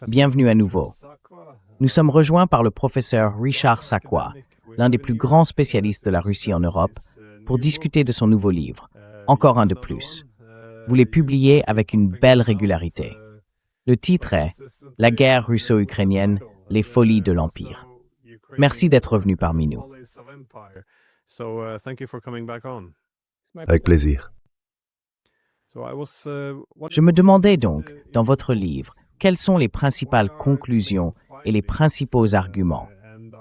Bienvenue à nouveau. Nous sommes rejoints par le professeur Richard Sakwa, l'un des plus grands spécialistes de la Russie en Europe, pour discuter de son nouveau livre, Encore un de plus. Vous l'avez publié avec une belle régularité. Le titre est « La guerre russo-ukrainienne, les folies de l'Empire ». Merci d'être revenu parmi nous. Avec plaisir. Je me demandais donc, dans votre livre, quelles sont les principales conclusions et les principaux arguments?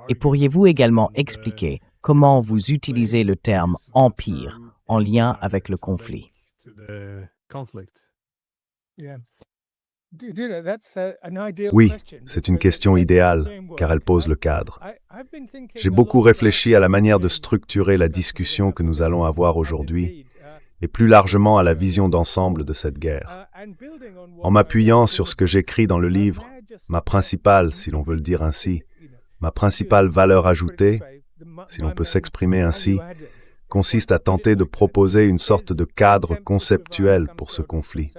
Et pourriez-vous également expliquer comment vous utilisez le terme « empire » en lien avec le conflit? Oui, c'est une question idéale, car elle pose le cadre. J'ai beaucoup réfléchi à la manière de structurer la discussion que nous allons avoir aujourd'hui, et plus largement à la vision d'ensemble de cette guerre. En m'appuyant sur ce que j'écris dans le livre, ma principale, si l'on veut le dire ainsi, ma principale valeur ajoutée, si l'on peut s'exprimer ainsi, consiste à tenter de proposer une sorte de cadre conceptuel pour ce conflit,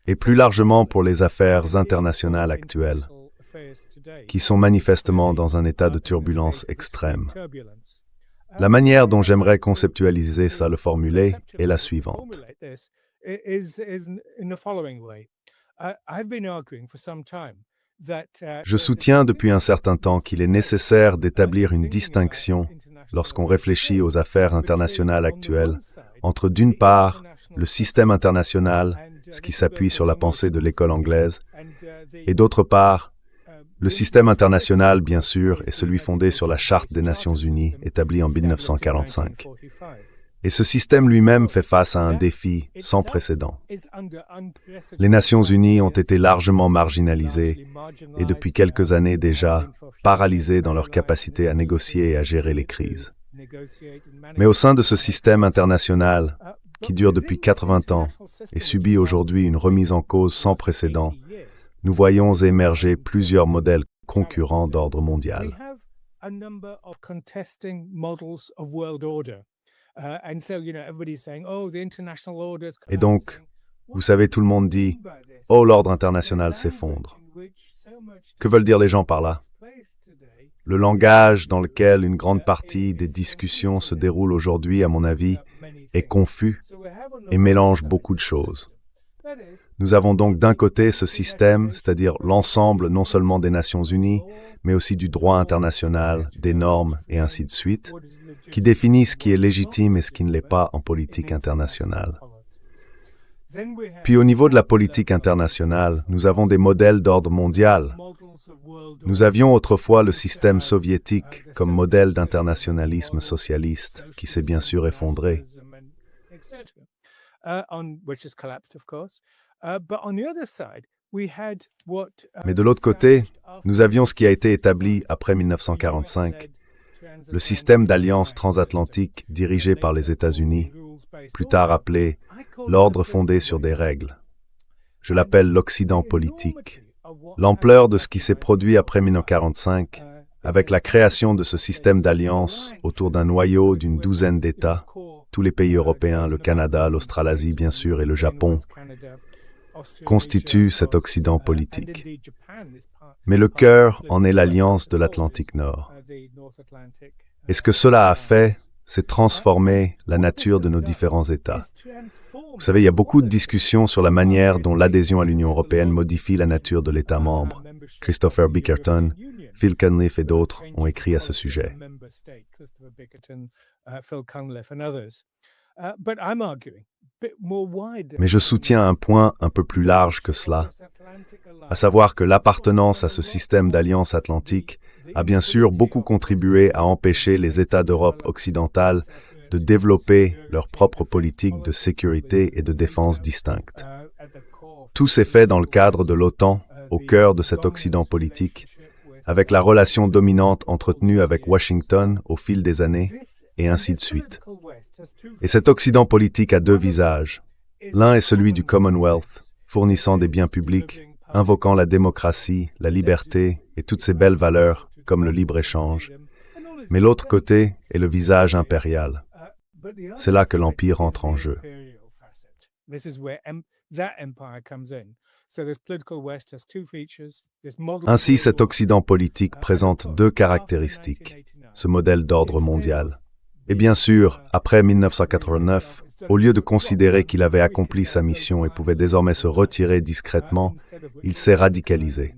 et plus largement pour les affaires internationales actuelles, qui sont manifestement dans un état de turbulence extrême. La manière dont j'aimerais conceptualiser ça, le formuler, est la suivante. Je soutiens depuis un certain temps qu'il est nécessaire d'établir une distinction, lorsqu'on réfléchit aux affaires internationales actuelles, entre d'une part, le système international, ce qui s'appuie sur la pensée de l'école anglaise, et d'autre part, le système international, bien sûr, est celui fondé sur la Charte des Nations Unies, établie en 1945. Et ce système lui-même fait face à un défi sans précédent. Les Nations Unies ont été largement marginalisées et depuis quelques années déjà, paralysées dans leur capacité à négocier et à gérer les crises. Mais au sein de ce système international, qui dure depuis 80 ans et subit aujourd'hui une remise en cause sans précédent, nous voyons émerger plusieurs modèles concurrents d'ordre mondial. Et donc, vous savez, tout le monde dit « Oh, l'ordre international s'effondre ». Que veulent dire les gens par là? Le langage dans lequel une grande partie des discussions se déroule aujourd'hui, à mon avis, est confus et mélange beaucoup de choses. Nous avons donc d'un côté ce système, c'est-à-dire l'ensemble non seulement des Nations Unies, mais aussi du droit international, des normes et ainsi de suite, qui définit ce qui est légitime et ce qui ne l'est pas en politique internationale. Puis au niveau de la politique internationale, nous avons des modèles d'ordre mondial. Nous avions autrefois le système soviétique comme modèle d'internationalisme socialiste, qui s'est bien sûr effondré. Mais de l'autre côté, nous avions ce qui a été établi après 1945, le système d'alliance transatlantique dirigé par les États-Unis, plus tard appelé l'ordre fondé sur des règles. Je l'appelle l'Occident politique. L'ampleur de ce qui s'est produit après 1945, avec la création de ce système d'alliance autour d'un noyau d'une douzaine d'États, tous les pays européens, le Canada, l'Australasie bien sûr et le Japon, constitue cet Occident politique. Mais le cœur en est l'alliance de l'Atlantique Nord. Et ce que cela a fait, c'est transformer la nature de nos différents États. Vous savez, il y a beaucoup de discussions sur la manière dont l'adhésion à l'Union européenne modifie la nature de l'État membre. Christopher Bickerton, Phil Cunliffe et d'autres ont écrit à ce sujet. Mais je soutiens un point un peu plus large que cela, à savoir que l'appartenance à ce système d'alliance atlantique a bien sûr beaucoup contribué à empêcher les États d'Europe occidentale de développer leur propre politique de sécurité et de défense distincte. Tout s'est fait dans le cadre de l'OTAN, au cœur de cet Occident politique, avec la relation dominante entretenue avec Washington au fil des années, et ainsi de suite. Et cet Occident politique a deux visages. L'un est celui du Commonwealth, fournissant des biens publics, invoquant la démocratie, la liberté et toutes ces belles valeurs, comme le libre-échange. Mais l'autre côté est le visage impérial. C'est là que l'Empire entre en jeu. Ainsi, cet Occident politique présente deux caractéristiques, ce modèle d'ordre mondial. Et bien sûr, après 1989, au lieu de considérer qu'il avait accompli sa mission et pouvait désormais se retirer discrètement, il s'est radicalisé.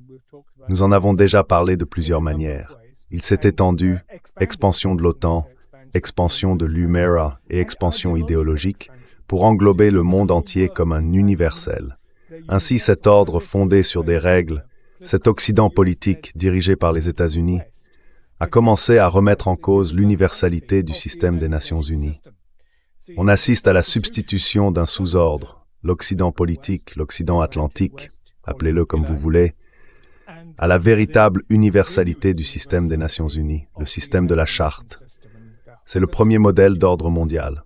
Nous en avons déjà parlé de plusieurs manières. Il s'est étendu, expansion de l'OTAN, expansion de l'UMERA et expansion idéologique, pour englober le monde entier comme un universel. Ainsi, cet ordre fondé sur des règles, cet Occident politique dirigé par les États-Unis, a commencé à remettre en cause l'universalité du système des Nations Unies. On assiste à la substitution d'un sous-ordre, l'Occident politique, l'Occident atlantique, appelez-le comme vous voulez, à la véritable universalité du système des Nations Unies, le système de la Charte. C'est le premier modèle d'ordre mondial.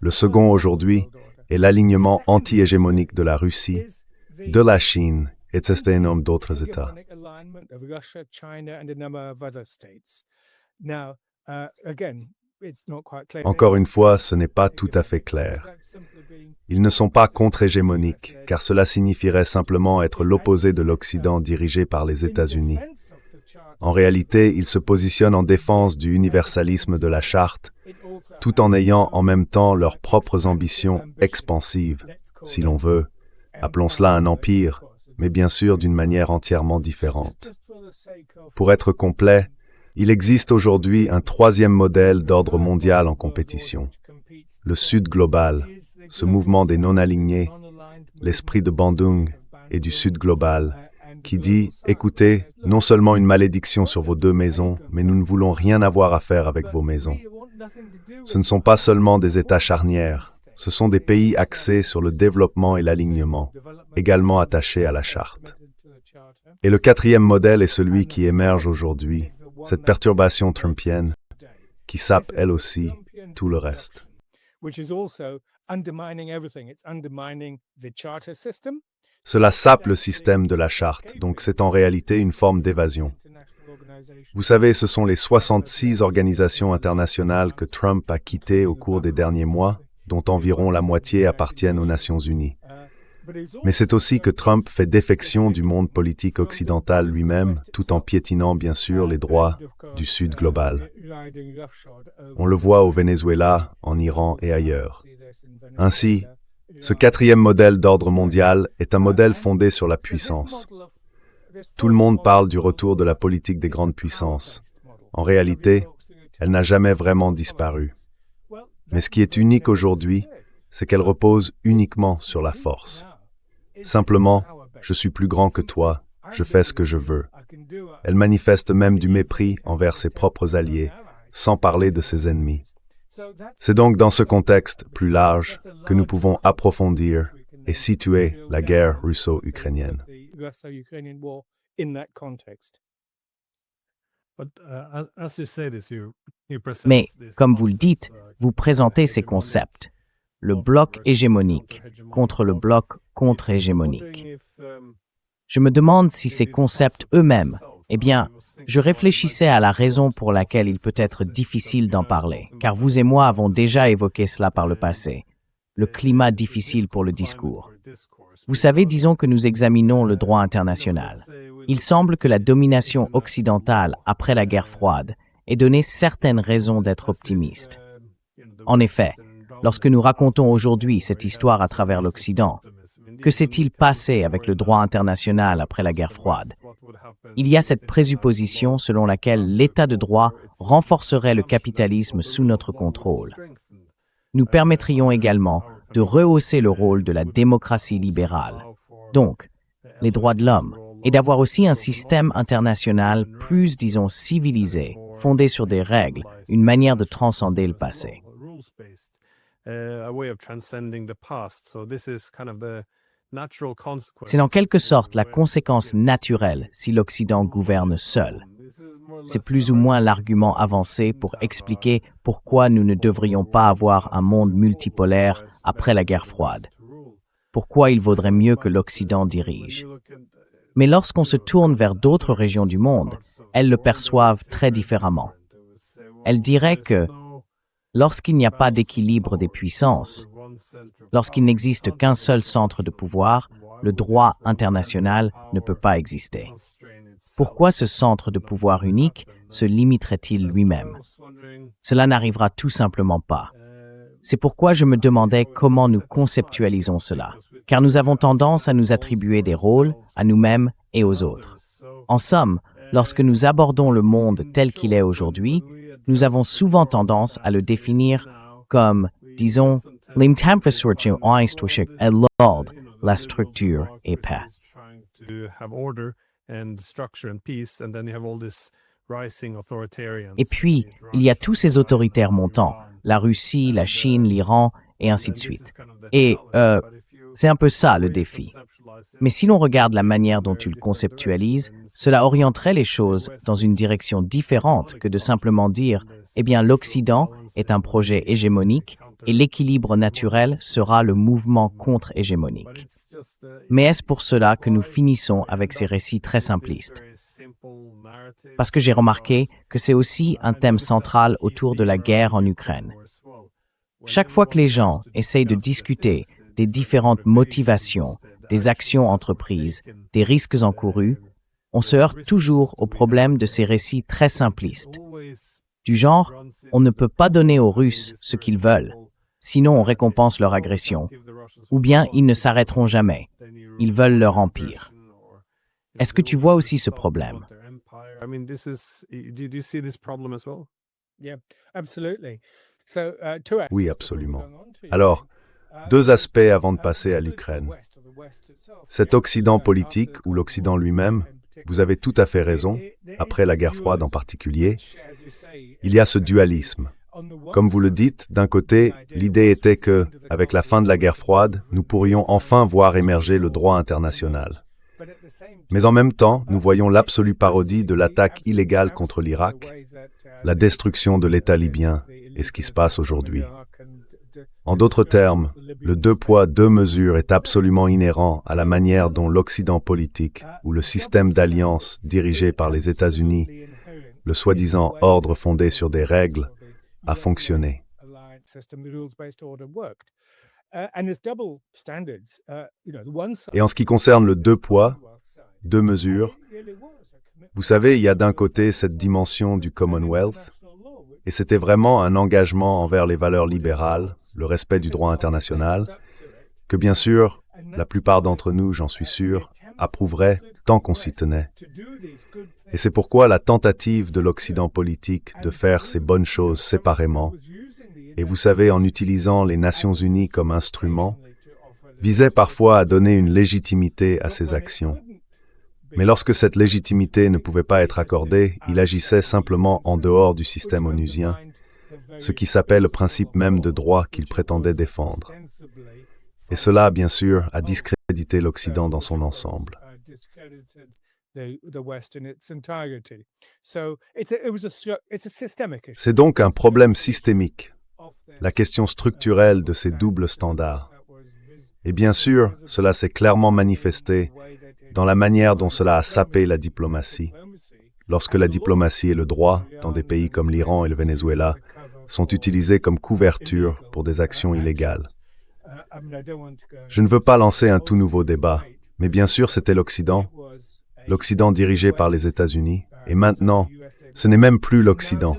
Le second aujourd'hui est l'alignement anti-hégémonique de la Russie, de la Chine et de certains nombres d'autres États. Encore une fois, ce n'est pas tout à fait clair. Ils ne sont pas contre-hégémoniques, car cela signifierait simplement être l'opposé de l'Occident dirigé par les États-Unis. En réalité, ils se positionnent en défense du universalisme de la Charte, tout en ayant en même temps leurs propres ambitions expansives, si l'on veut. Appelons cela un empire, mais bien sûr d'une manière entièrement différente. Pour être complet, il existe aujourd'hui un troisième modèle d'ordre mondial en compétition. Le Sud global, ce mouvement des non-alignés, l'esprit de Bandung et du Sud global, qui dit « Écoutez, non seulement une malédiction sur vos deux maisons, mais nous ne voulons rien avoir à faire avec vos maisons. » Ce ne sont pas seulement des États charnières, ce sont des pays axés sur le développement et l'alignement, également attachés à la Charte. Et le quatrième modèle est celui qui émerge aujourd'hui, cette perturbation trumpienne, qui sape elle aussi tout le reste. Cela sape le système de la Charte, donc c'est en réalité une forme d'évasion. Vous savez, ce sont les 66 organisations internationales que Trump a quittées au cours des derniers mois, dont environ la moitié appartiennent aux Nations Unies. Mais c'est aussi que Trump fait défection du monde politique occidental lui-même, tout en piétinant bien sûr les droits du Sud global. On le voit au Venezuela, en Iran et ailleurs. Ainsi, ce quatrième modèle d'ordre mondial est un modèle fondé sur la puissance. Tout le monde parle du retour de la politique des grandes puissances. En réalité, elle n'a jamais vraiment disparu. Mais ce qui est unique aujourd'hui, c'est qu'elle repose uniquement sur la force. Simplement, je suis plus grand que toi, je fais ce que je veux. Elle manifeste même du mépris envers ses propres alliés, sans parler de ses ennemis. C'est donc dans ce contexte plus large que nous pouvons approfondir et situer la guerre russo-ukrainienne. Mais, comme vous le dites, vous présentez ces concepts. Le bloc hégémonique contre le bloc contre-hégémonique. Je me demande si ces concepts eux-mêmes, je réfléchissais à la raison pour laquelle il peut être difficile d'en parler, car vous et moi avons déjà évoqué cela par le passé, le climat difficile pour le discours. Vous savez, disons que nous examinons le droit international. Il semble que la domination occidentale après la guerre froide ait donné certaines raisons d'être optimiste. En effet, lorsque nous racontons aujourd'hui cette histoire à travers l'Occident, que s'est-il passé avec le droit international après la guerre froide? Il y a cette présupposition selon laquelle l'État de droit renforcerait le capitalisme sous notre contrôle. Nous permettrions également de rehausser le rôle de la démocratie libérale, donc les droits de l'homme, et d'avoir aussi un système international plus, disons, civilisé, fondé sur des règles, une manière de transcender le passé. C'est en quelque sorte la conséquence naturelle si l'Occident gouverne seul. C'est plus ou moins l'argument avancé pour expliquer pourquoi nous ne devrions pas avoir un monde multipolaire après la guerre froide. Pourquoi il vaudrait mieux que l'Occident dirige. Mais lorsqu'on se tourne vers d'autres régions du monde, elles le perçoivent très différemment. Elles diraient que, lorsqu'il n'y a pas d'équilibre des puissances, Lorsqu'il n'existe qu'un seul centre de pouvoir, le droit international ne peut pas exister. Pourquoi ce centre de pouvoir unique se limiterait-il lui-même? Cela n'arrivera tout simplement pas. C'est pourquoi je me demandais comment nous conceptualisons cela, car nous avons tendance à nous attribuer des rôles à nous-mêmes et aux autres. En somme, lorsque nous abordons le monde tel qu'il est aujourd'hui, nous avons souvent tendance à le définir comme, disons, l'interface la structure et paix. Et puis, il y a tous ces autoritaires montants, la Russie, la Chine, l'Iran, et ainsi de suite. Et c'est un peu ça le défi. Mais si l'on regarde la manière dont tu le conceptualises, cela orienterait les choses dans une direction différente que de simplement dire « Eh bien, l'Occident est un projet hégémonique et l'équilibre naturel sera le mouvement contre-hégémonique. » Mais est-ce pour cela que nous finissons avec ces récits très simplistes? Parce que j'ai remarqué que c'est aussi un thème central autour de la guerre en Ukraine. Chaque fois que les gens essayent de discuter des différentes motivations, des actions entreprises, des risques encourus, on se heurte toujours au problème de ces récits très simplistes. Du genre, on ne peut pas donner aux Russes ce qu'ils veulent, sinon on récompense leur agression, ou bien ils ne s'arrêteront jamais, ils veulent leur empire. Est-ce que tu vois aussi ce problème? Oui, absolument. Alors, deux aspects avant de passer à l'Ukraine. Cet Occident politique, ou l'Occident lui-même, vous avez tout à fait raison, après la guerre froide en particulier, il y a ce dualisme. Comme vous le dites, d'un côté, l'idée était que, avec la fin de la guerre froide, nous pourrions enfin voir émerger le droit international. Mais en même temps, nous voyons l'absolue parodie de l'attaque illégale contre l'Irak, la destruction de l'État libyen et ce qui se passe aujourd'hui. En d'autres termes, le deux poids, deux mesures est absolument inhérent à la manière dont l'Occident politique ou le système d'alliance dirigé par les États-Unis, le soi-disant ordre fondé sur des règles, a fonctionné. Et en ce qui concerne le deux poids, deux mesures, vous savez, il y a d'un côté cette dimension du Commonwealth, et c'était vraiment un engagement envers les valeurs libérales, le respect du droit international, que bien sûr, la plupart d'entre nous, j'en suis sûr, approuveraient tant qu'on s'y tenait. Et c'est pourquoi la tentative de l'Occident politique de faire ces bonnes choses séparément, et vous savez, en utilisant les Nations Unies comme instrument, visait parfois à donner une légitimité à ces actions. Mais lorsque cette légitimité ne pouvait pas être accordée, il agissait simplement en dehors du système onusien, ce qui s'appelle le principe même de droit qu'il prétendait défendre. Et cela, bien sûr, a discrédité l'Occident dans son ensemble. C'est donc un problème systémique, la question structurelle de ces doubles standards. Et bien sûr, cela s'est clairement manifesté dans la manière dont cela a sapé la diplomatie. Lorsque la diplomatie et le droit, dans des pays comme l'Iran et le Venezuela, sont utilisés comme couverture pour des actions illégales. Je ne veux pas lancer un tout nouveau débat, mais bien sûr c'était l'Occident dirigé par les États-Unis, et maintenant, ce n'est même plus l'Occident,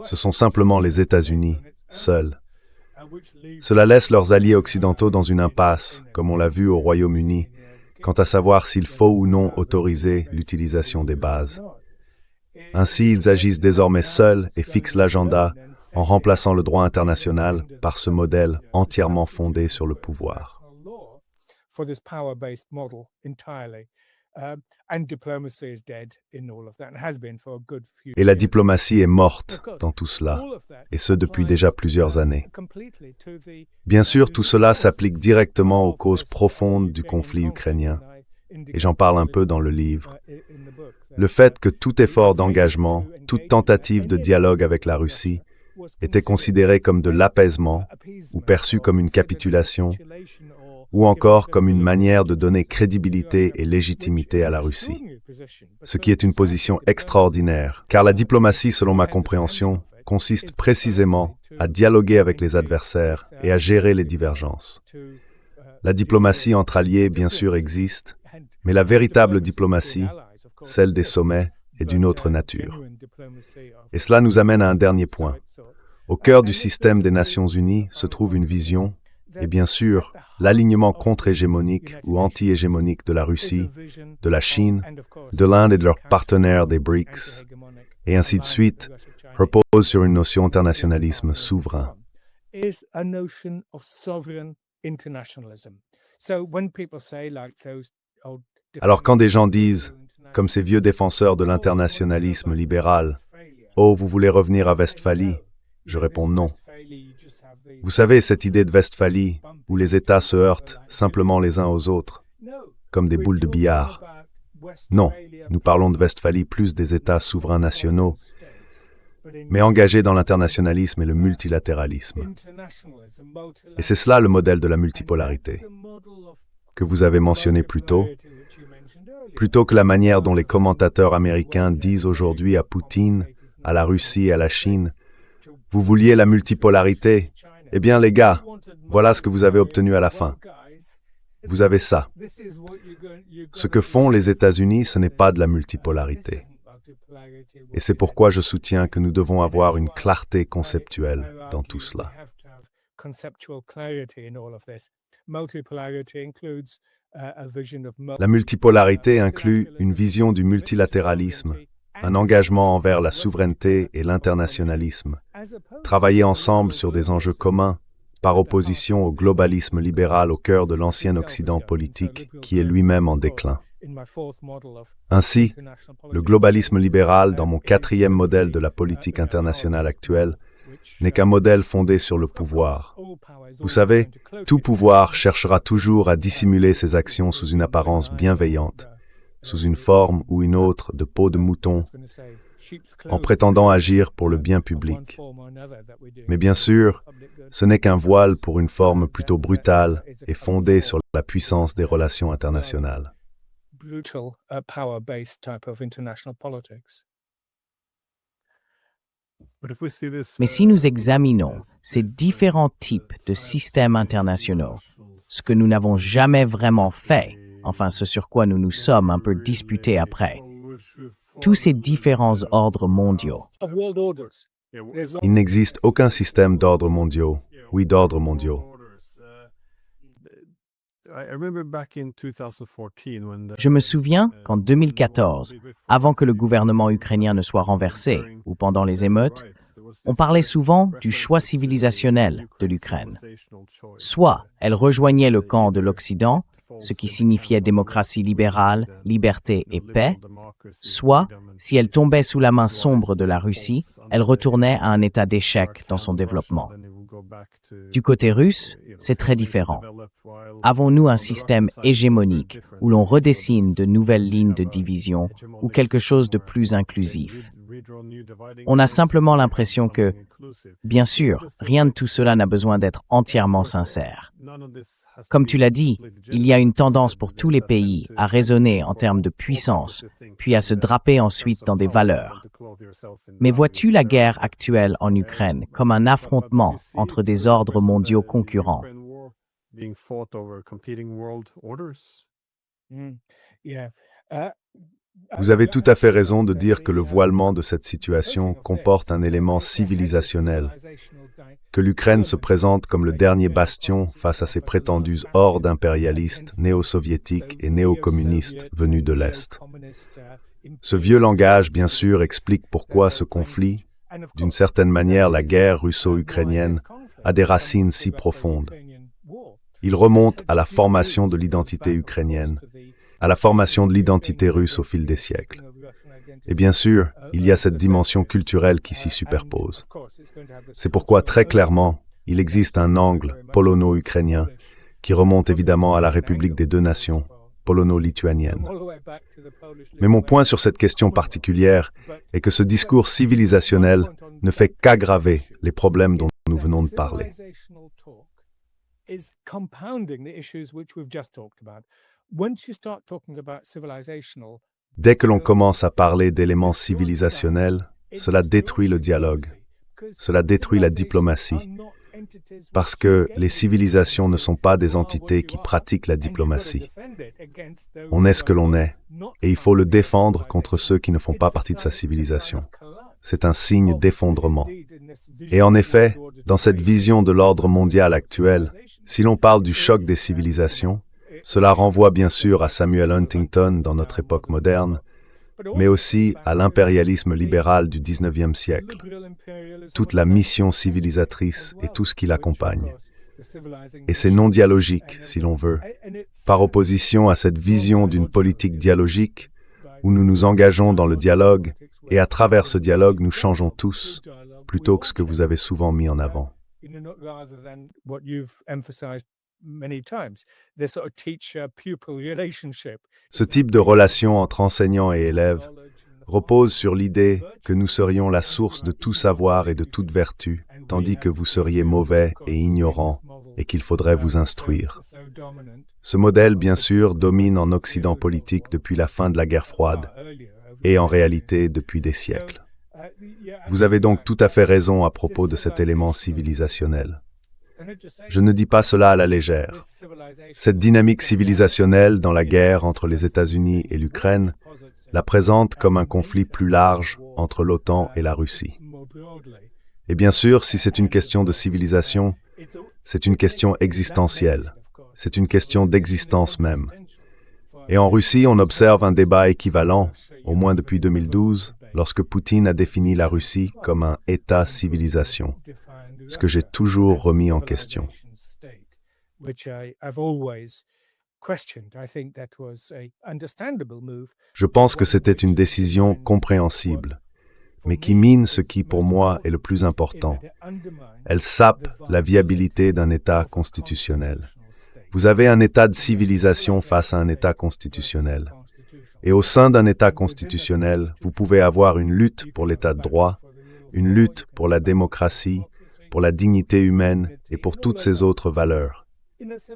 ce sont simplement les États-Unis, seuls. Cela laisse leurs alliés occidentaux dans une impasse, comme on l'a vu au Royaume-Uni, quant à savoir s'il faut ou non autoriser l'utilisation des bases. Ainsi, ils agissent désormais seuls et fixent l'agenda en remplaçant le droit international par ce modèle entièrement fondé sur le pouvoir. Et la diplomatie est morte dans tout cela, et ce depuis déjà plusieurs années. Bien sûr, tout cela s'applique directement aux causes profondes du conflit ukrainien, et j'en parle un peu dans le livre. Le fait que tout effort d'engagement, toute tentative de dialogue avec la Russie était considéré comme de l'apaisement, ou perçu comme une capitulation, ou encore comme une manière de donner crédibilité et légitimité à la Russie. Ce qui est une position extraordinaire, car la diplomatie, selon ma compréhension, consiste précisément à dialoguer avec les adversaires et à gérer les divergences. La diplomatie entre alliés, bien sûr, existe, mais la véritable diplomatie, celle des sommets, est d'une autre nature. Et cela nous amène à un dernier point. Au cœur du système des Nations Unies se trouve une vision, et bien sûr, l'alignement contre-hégémonique ou anti-hégémonique de la Russie, de la Chine, de l'Inde et de leurs partenaires des BRICS, et ainsi de suite, repose sur une notion d'internationalisme souverain. Alors quand des gens disent, comme ces vieux défenseurs de l'internationalisme libéral, « Oh, vous voulez revenir à Westphalie ?» Je réponds non. Vous savez, cette idée de Westphalie, où les États se heurtent simplement les uns aux autres, comme des boules de billard. Non, nous parlons de Westphalie plus des États souverains nationaux, mais engagés dans l'internationalisme et le multilatéralisme. Et c'est cela le modèle de la multipolarité, que vous avez mentionné plus tôt, plutôt que la manière dont les commentateurs américains disent aujourd'hui à Poutine, à la Russie et à la Chine, « Vous vouliez la multipolarité ? Eh bien les gars, voilà ce que vous avez obtenu à la fin. Vous avez ça. » Ce que font les États-Unis, ce n'est pas de la multipolarité. Et c'est pourquoi je soutiens que nous devons avoir une clarté conceptuelle dans tout cela. La multipolarité inclut une vision du multilatéralisme, un engagement envers la souveraineté et l'internationalisme, travailler ensemble sur des enjeux communs, par opposition au globalisme libéral au cœur de l'ancien Occident politique, qui est lui-même en déclin. Ainsi, le globalisme libéral, dans mon quatrième modèle de la politique internationale actuelle, n'est qu'un modèle fondé sur le pouvoir. Vous savez, tout pouvoir cherchera toujours à dissimuler ses actions sous une apparence bienveillante, sous une forme ou une autre de peau de mouton, en prétendant agir pour le bien public. Mais bien sûr, ce n'est qu'un voile pour une forme plutôt brutale et fondée sur la puissance des relations internationales. Mais si nous examinons ces différents types de systèmes internationaux, ce que nous n'avons jamais vraiment fait, enfin ce sur quoi nous nous sommes un peu disputés après, tous ces différents ordres mondiaux. Il n'existe aucun système d'ordres mondiaux, oui d'ordres mondiaux. Je me souviens qu'en 2014, avant que le gouvernement ukrainien ne soit renversé, ou pendant les émeutes, on parlait souvent du choix civilisationnel de l'Ukraine. Soit elle rejoignait le camp de l'Occident, ce qui signifiait démocratie libérale, liberté et paix, soit, si elle tombait sous la main sombre de la Russie, elle retournait à un état d'échec dans son développement. Du côté russe, c'est très différent. Avons-nous un système hégémonique où l'on redessine de nouvelles lignes de division ou quelque chose de plus inclusif? On a simplement l'impression que, bien sûr, rien de tout cela n'a besoin d'être entièrement sincère. Comme tu l'as dit, il y a une tendance pour tous les pays à raisonner en termes de puissance, puis à se draper ensuite dans des valeurs. Mais vois-tu la guerre actuelle en Ukraine comme un affrontement entre des ordres mondiaux concurrents? Vous avez tout à fait raison de dire que le voilement de cette situation comporte un élément civilisationnel, que l'Ukraine se présente comme le dernier bastion face à ces prétendues hordes impérialistes, néo-soviétiques et néo-communistes venus de l'Est. Ce vieux langage, bien sûr, explique pourquoi ce conflit, d'une certaine manière la guerre russo-ukrainienne, a des racines si profondes. Il remonte à la formation de l'identité ukrainienne, à la formation de l'identité russe au fil des siècles. Et bien sûr, il y a cette dimension culturelle qui s'y superpose. C'est pourquoi, très clairement, il existe un angle polono-ukrainien qui remonte évidemment à la République des deux nations, polono-lituanienne. Mais mon point sur cette question particulière est que ce discours civilisationnel ne fait qu'aggraver les problèmes dont nous venons de parler. Dès que l'on commence à parler d'éléments civilisationnels, cela détruit le dialogue. Cela détruit la diplomatie, parce que les civilisations ne sont pas des entités qui pratiquent la diplomatie. On est ce que l'on est, et il faut le défendre contre ceux qui ne font pas partie de sa civilisation. C'est un signe d'effondrement. Et en effet, dans cette vision de l'ordre mondial actuel, si l'on parle du choc des civilisations, cela renvoie bien sûr à Samuel Huntington dans notre époque moderne, mais aussi à l'impérialisme libéral du XIXe siècle, toute la mission civilisatrice et tout ce qui l'accompagne. Et c'est non dialogique, si l'on veut, par opposition à cette vision d'une politique dialogique où nous nous engageons dans le dialogue et à travers ce dialogue nous changeons tous, plutôt que ce que vous avez souvent mis en avant. Ce type de relation entre enseignants et élèves repose sur l'idée que nous serions la source de tout savoir et de toute vertu, tandis que vous seriez mauvais et ignorants et qu'il faudrait vous instruire. Ce modèle, bien sûr, domine en Occident politique depuis la fin de la guerre froide et en réalité depuis des siècles. Vous avez donc tout à fait raison à propos de cet élément civilisationnel. Je ne dis pas cela à la légère. Cette dynamique civilisationnelle dans la guerre entre les États-Unis et l'Ukraine la présente comme un conflit plus large entre l'OTAN et la Russie. Et bien sûr, si c'est une question de civilisation, c'est une question existentielle. C'est une question d'existence même. Et en Russie, on observe un débat équivalent, au moins depuis 2012, lorsque Poutine a défini la Russie comme un État-civilisation, ce que j'ai toujours remis en question. Je pense que c'était une décision compréhensible, mais qui mine ce qui, pour moi, est le plus important. Elle sape la viabilité d'un État constitutionnel. Vous avez un État de civilisation face à un État constitutionnel. Et au sein d'un État constitutionnel, vous pouvez avoir une lutte pour l'État de droit, une lutte pour la démocratie, pour la dignité humaine et pour toutes ces autres valeurs.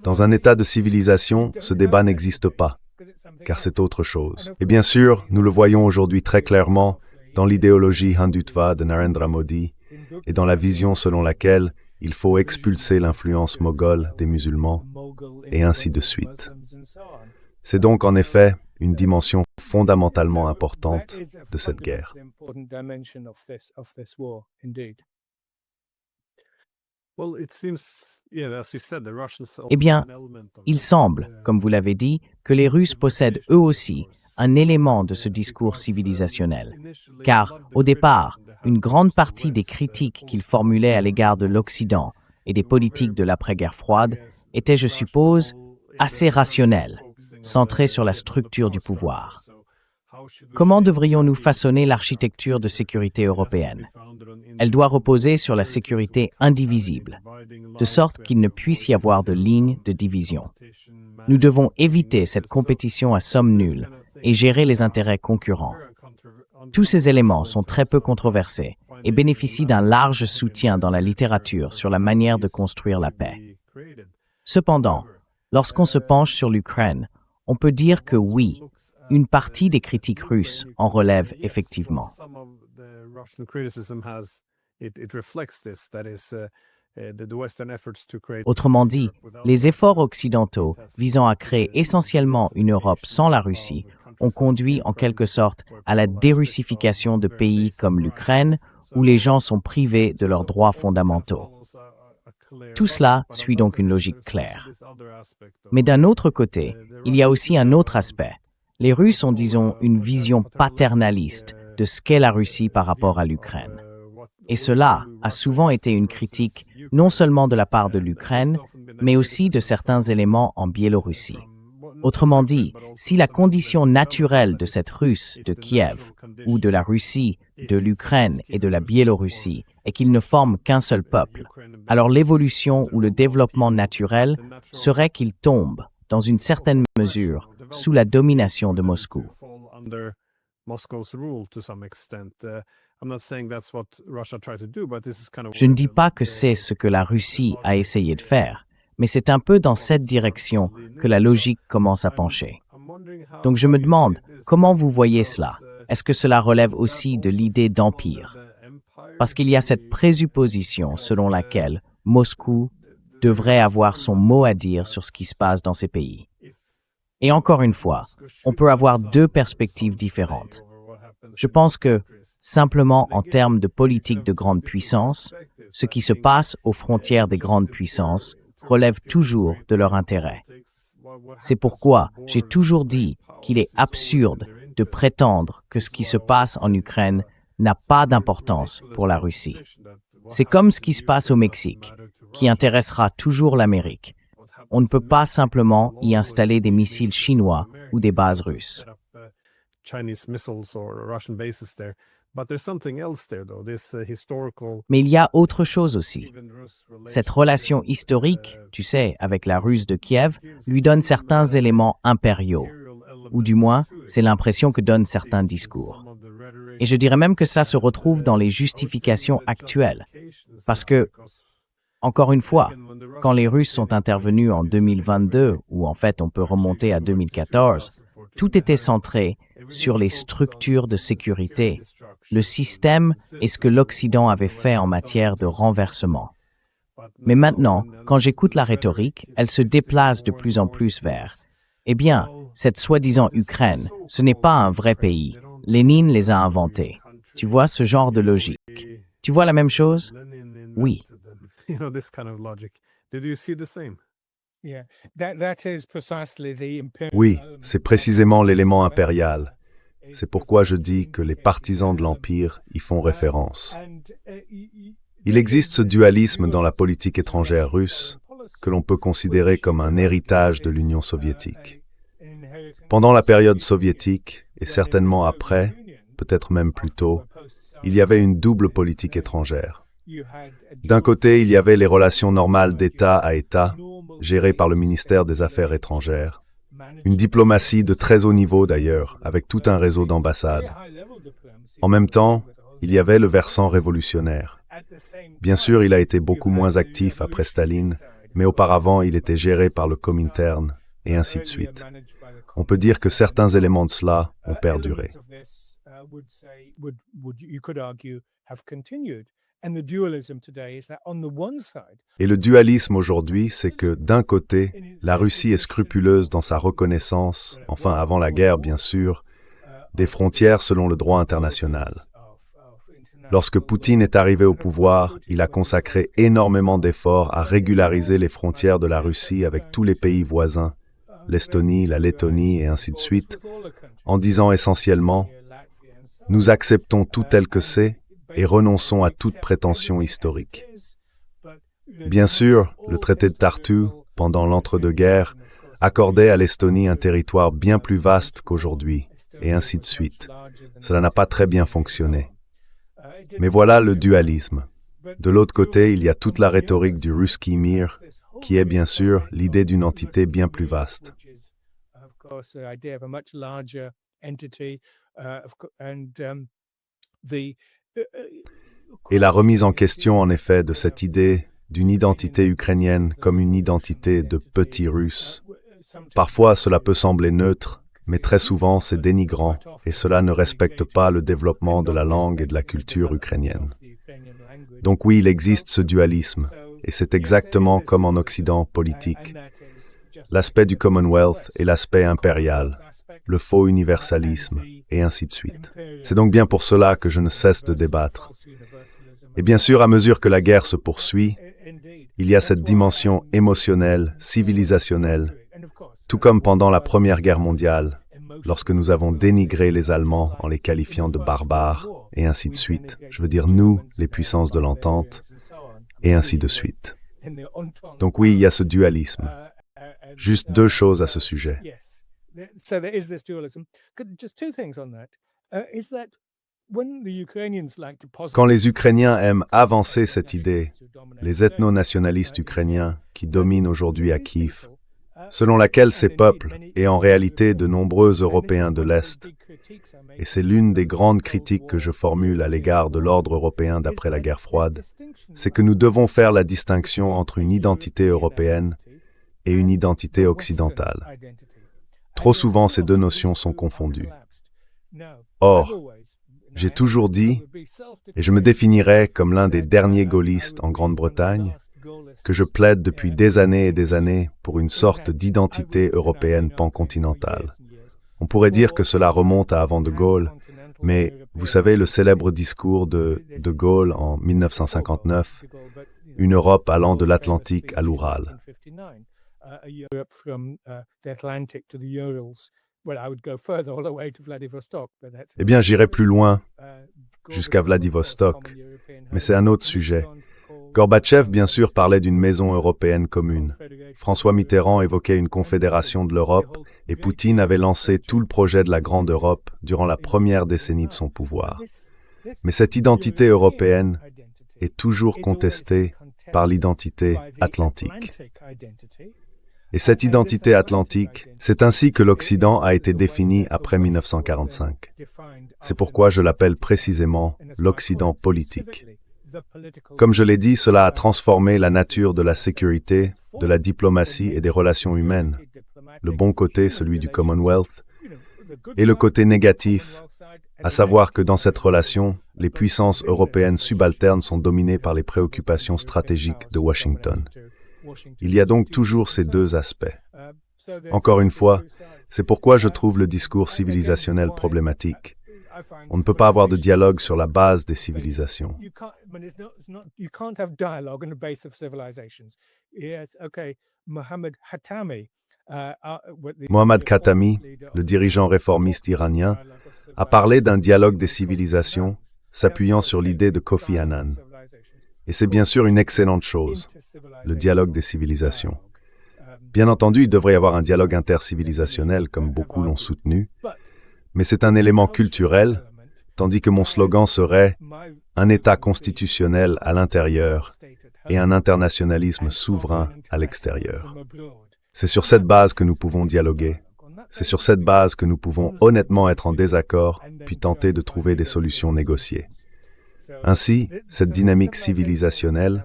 Dans un État de civilisation, ce débat n'existe pas, car c'est autre chose. Et bien sûr, nous le voyons aujourd'hui très clairement dans l'idéologie hindutva de Narendra Modi et dans la vision selon laquelle il faut expulser l'influence moghole des musulmans, et ainsi de suite. C'est donc en effet une dimension fondamentalement importante de cette guerre. Eh bien, il semble, comme vous l'avez dit, que les Russes possèdent eux aussi un élément de ce discours civilisationnel. Car, au départ, une grande partie des critiques qu'ils formulaient à l'égard de l'Occident et des politiques de l'après-guerre froide étaient, je suppose, assez rationnelles, centrées sur la structure du pouvoir. Comment devrions-nous façonner l'architecture de sécurité européenne ? Elle doit reposer sur la sécurité indivisible, de sorte qu'il ne puisse y avoir de ligne de division. Nous devons éviter cette compétition à somme nulle et gérer les intérêts concurrents. Tous ces éléments sont très peu controversés et bénéficient d'un large soutien dans la littérature sur la manière de construire la paix. Cependant, lorsqu'on se penche sur l'Ukraine, on peut dire que oui, une partie des critiques russes en relève effectivement. Autrement dit, les efforts occidentaux visant à créer essentiellement une Europe sans la Russie ont conduit en quelque sorte à la dérussification de pays comme l'Ukraine, où les gens sont privés de leurs droits fondamentaux. Tout cela suit donc une logique claire. Mais d'un autre côté, il y a aussi un autre aspect. Les Russes ont, disons, une vision paternaliste de ce qu'est la Russie par rapport à l'Ukraine. Et cela a souvent été une critique non seulement de la part de l'Ukraine, mais aussi de certains éléments en Biélorussie. Autrement dit, si la condition naturelle de cette Russe de Kiev, ou de la Russie, de l'Ukraine et de la Biélorussie est qu'ils ne forment qu'un seul peuple, alors l'évolution ou le développement naturel serait qu'ils tombent, dans une certaine mesure, sous la domination de Moscou. Je ne dis pas que c'est ce que la Russie a essayé de faire, mais c'est un peu dans cette direction que la logique commence à pencher. Donc je me demande, comment vous voyez cela ? Est-ce que cela relève aussi de l'idée d'empire ? parce qu'il y a cette présupposition selon laquelle Moscou devrait avoir son mot à dire sur ce qui se passe dans ces pays. Et encore une fois, on peut avoir deux perspectives différentes. Je pense que, simplement en termes de politique de grande puissance, ce qui se passe aux frontières des grandes puissances relève toujours de leur intérêt. C'est pourquoi j'ai toujours dit qu'il est absurde de prétendre que ce qui se passe en Ukraine n'a pas d'importance pour la Russie. C'est comme ce qui se passe au Mexique, qui intéressera toujours l'Amérique. On ne peut pas simplement y installer des missiles chinois ou des bases russes. Mais il y a autre chose aussi. Cette relation historique, tu sais, avec la Russe de Kiev, lui donne certains éléments impériaux, ou du moins, c'est l'impression que donnent certains discours. Et je dirais même que ça se retrouve dans les justifications actuelles, parce que, encore une fois, quand les Russes sont intervenus en 2022, ou en fait on peut remonter à 2014, tout était centré sur les structures de sécurité, le système et ce que l'Occident avait fait en matière de renversement. Mais maintenant, quand j'écoute la rhétorique, elle se déplace de plus en plus vers « Eh bien, cette soi-disant Ukraine, ce n'est pas un vrai pays. Lénine les a inventés. » Tu vois ce genre de logique. Tu vois la même chose? Oui. Oui, c'est précisément l'élément impérial. C'est pourquoi je dis que les partisans de l'Empire y font référence. Il existe ce dualisme dans la politique étrangère russe que l'on peut considérer comme un héritage de l'Union soviétique. Pendant la période soviétique, et certainement après, peut-être même plus tôt, il y avait une double politique étrangère. D'un côté, il y avait les relations normales d'État à État, gérées par le ministère des Affaires étrangères. Une diplomatie de très haut niveau d'ailleurs, avec tout un réseau d'ambassades. En même temps, il y avait le versant révolutionnaire. Bien sûr, il a été beaucoup moins actif après Staline, mais auparavant, il était géré par le Comintern, et ainsi de suite. On peut dire que certains éléments de cela ont perduré. Et le dualisme aujourd'hui, c'est que d'un côté, la Russie est scrupuleuse dans sa reconnaissance, enfin avant la guerre bien sûr, des frontières selon le droit international. Lorsque Poutine est arrivé au pouvoir, il a consacré énormément d'efforts à régulariser les frontières de la Russie avec tous les pays voisins, l'Estonie, la Lettonie et ainsi de suite, en disant essentiellement « Nous acceptons tout tel que c'est et renonçons à toute prétention historique. » Bien sûr, le traité de Tartu, pendant l'entre-deux-guerres, accordait à l'Estonie un territoire bien plus vaste qu'aujourd'hui, et ainsi de suite. Cela n'a pas très bien fonctionné. Mais voilà le dualisme. De l'autre côté, il y a toute la rhétorique du Ruski Mir, qui est bien sûr l'idée d'une entité bien plus vaste. Et la remise en question, en effet, de cette idée d'une identité ukrainienne comme une identité de petits Russes. Parfois, cela peut sembler neutre, mais très souvent, c'est dénigrant, et cela ne respecte pas le développement de la langue et de la culture ukrainienne. Donc oui, il existe ce dualisme, et c'est exactement comme en Occident politique. L'aspect du Commonwealth et l'aspect impérial, le faux universalisme, et ainsi de suite. C'est donc bien pour cela que je ne cesse de débattre. Et bien sûr, à mesure que la guerre se poursuit, il y a cette dimension émotionnelle, civilisationnelle, tout comme pendant la Première Guerre mondiale, lorsque nous avons dénigré les Allemands en les qualifiant de barbares, et ainsi de suite. Je veux dire nous, les puissances de l'Entente, et ainsi de suite. Donc oui, il y a ce dualisme. Juste deux choses à ce sujet. Quand les Ukrainiens aiment avancer cette idée, les ethno-nationalistes ukrainiens qui dominent aujourd'hui à Kiev, selon laquelle ces peuples, et en réalité de nombreux Européens de l'Est, et c'est l'une des grandes critiques que je formule à l'égard de l'ordre européen d'après la guerre froide, c'est que nous devons faire la distinction entre une identité européenne et une identité occidentale. Trop souvent, ces deux notions sont confondues. Or, J'ai toujours dit, et je me définirais comme l'un des derniers gaullistes en Grande-Bretagne, que je plaide depuis des années et des années pour une sorte d'identité européenne pancontinentale. On pourrait dire que cela remonte à avant de Gaulle, mais vous savez le célèbre discours de Gaulle en 1959, une Europe allant de l'Atlantique à l'Oural. Eh bien, j'irai plus loin, jusqu'à Vladivostok, mais c'est un autre sujet. Gorbatchev, bien sûr, parlait d'une maison européenne commune. François Mitterrand évoquait une confédération de l'Europe et Poutine avait lancé tout le projet de la Grande Europe durant la première décennie de son pouvoir. Mais cette identité européenne est toujours contestée par l'identité atlantique. Et cette identité atlantique, c'est ainsi que l'Occident a été défini après 1945. C'est pourquoi je l'appelle précisément l'Occident politique. Comme je l'ai dit, cela a transformé la nature de la sécurité, de la diplomatie et des relations humaines. Le bon côté, celui du Commonwealth, et le côté négatif, à savoir que dans cette relation, les puissances européennes subalternes sont dominées par les préoccupations stratégiques de Washington. Il y a donc toujours ces deux aspects. Encore une fois, c'est pourquoi je trouve le discours civilisationnel problématique. On ne peut pas avoir de dialogue sur la base des civilisations. Mohammad Khatami, le dirigeant réformiste iranien, a parlé d'un dialogue des civilisations s'appuyant sur l'idée de Kofi Annan. Et c'est bien sûr une excellente chose, le dialogue des civilisations. Bien entendu, il devrait y avoir un dialogue intercivilisationnel, comme beaucoup l'ont soutenu, mais c'est un élément culturel, tandis que mon slogan serait « un État constitutionnel à l'intérieur et un internationalisme souverain à l'extérieur ». C'est sur cette base que nous pouvons dialoguer. C'est sur cette base que nous pouvons honnêtement être en désaccord, puis tenter de trouver des solutions négociées. Ainsi, cette dynamique civilisationnelle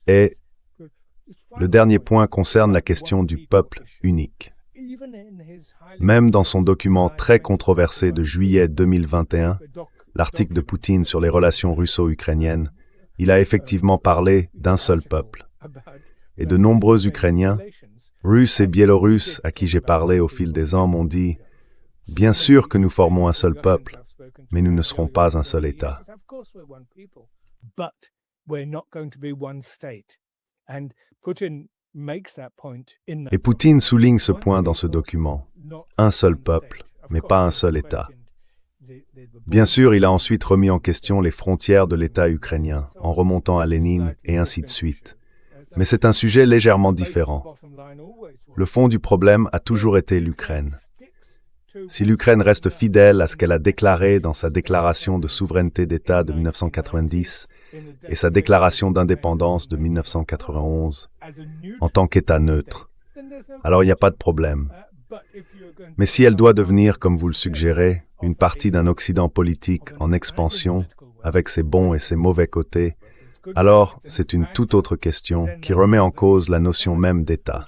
est... Le dernier point concerne la question du peuple unique. Même dans son document très controversé de juillet 2021, l'article de Poutine sur les relations russo-ukrainiennes, il a effectivement parlé d'un seul peuple. Et de nombreux Ukrainiens, Russes et Biélorusses à qui j'ai parlé au fil des ans m'ont dit « Bien sûr que nous formons un seul peuple, mais nous ne serons pas un seul État. » Et Poutine souligne ce point dans ce document. Un seul peuple, mais pas un seul État. Bien sûr, il a ensuite remis en question les frontières de l'État ukrainien, en remontant à Lénine et ainsi de suite. Mais c'est un sujet légèrement différent. Le fond du problème a toujours été l'Ukraine. Si l'Ukraine reste fidèle à ce qu'elle a déclaré dans sa déclaration de souveraineté d'État de 1990 et sa déclaration d'indépendance de 1991, en tant qu'État neutre, alors il n'y a pas de problème. Mais si elle doit devenir, comme vous le suggérez, une partie d'un Occident politique en expansion, avec ses bons et ses mauvais côtés, alors c'est une toute autre question qui remet en cause la notion même d'État.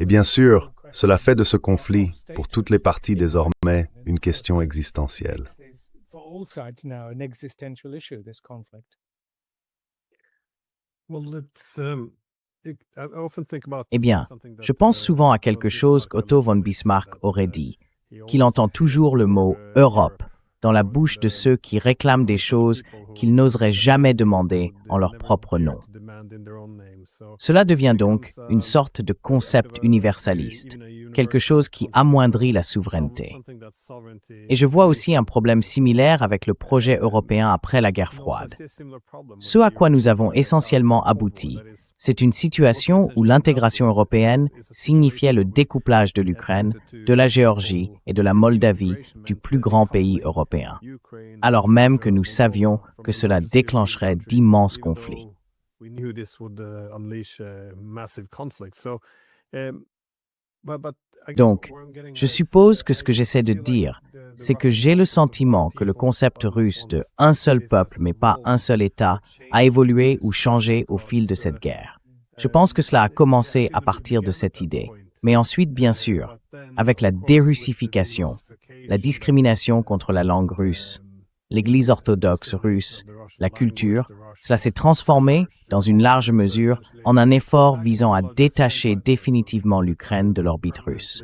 Et bien sûr, cela fait de ce conflit, pour toutes les parties désormais, une question existentielle. Eh bien, je pense souvent à quelque chose qu'Otto von Bismarck aurait dit, qu'il entend toujours le mot « Europe » dans la bouche de ceux qui réclament des choses qu'ils n'oseraient jamais demander en leur propre nom. Cela devient donc une sorte de concept universaliste, quelque chose qui amoindrit la souveraineté. Et je vois aussi un problème similaire avec le projet européen après la guerre froide. Ce à quoi nous avons essentiellement abouti, c'est une situation où l'intégration européenne signifiait le découplage de l'Ukraine, de la Géorgie et de la Moldavie du plus grand pays européen, alors même que nous savions que cela déclencherait d'immenses conflits. Donc, je suppose que ce que j'essaie de dire, c'est que j'ai le sentiment que le concept russe de « un seul peuple mais pas un seul État » a évolué ou changé au fil de cette guerre. Je pense que cela a commencé à partir de cette idée, mais ensuite, bien sûr, avec la dérussification, la discrimination contre la langue russe, l'Église orthodoxe russe, la culture, cela s'est transformé, dans une large mesure, en un effort visant à détacher définitivement l'Ukraine de l'orbite russe.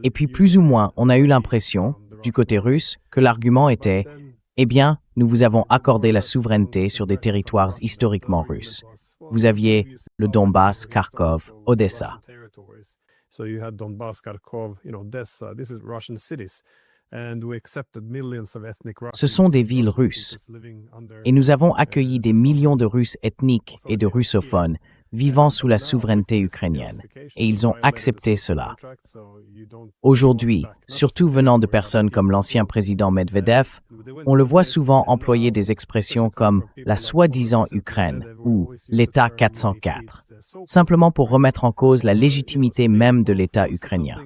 Et puis plus ou moins, on a eu l'impression, du côté russe, que l'argument était « Eh bien, nous vous avons accordé la souveraineté sur des territoires historiquement russes. Vous aviez le Donbass, Kharkov, Odessa. » Ce sont des villes russes, et nous avons accueilli des millions de Russes ethniques et de russophones vivant sous la souveraineté ukrainienne, et ils ont accepté cela. Aujourd'hui, surtout venant de personnes comme l'ancien président Medvedev, on le voit souvent employer des expressions comme la soi-disant Ukraine ou l'État 404, simplement pour remettre en cause la légitimité même de l'État ukrainien.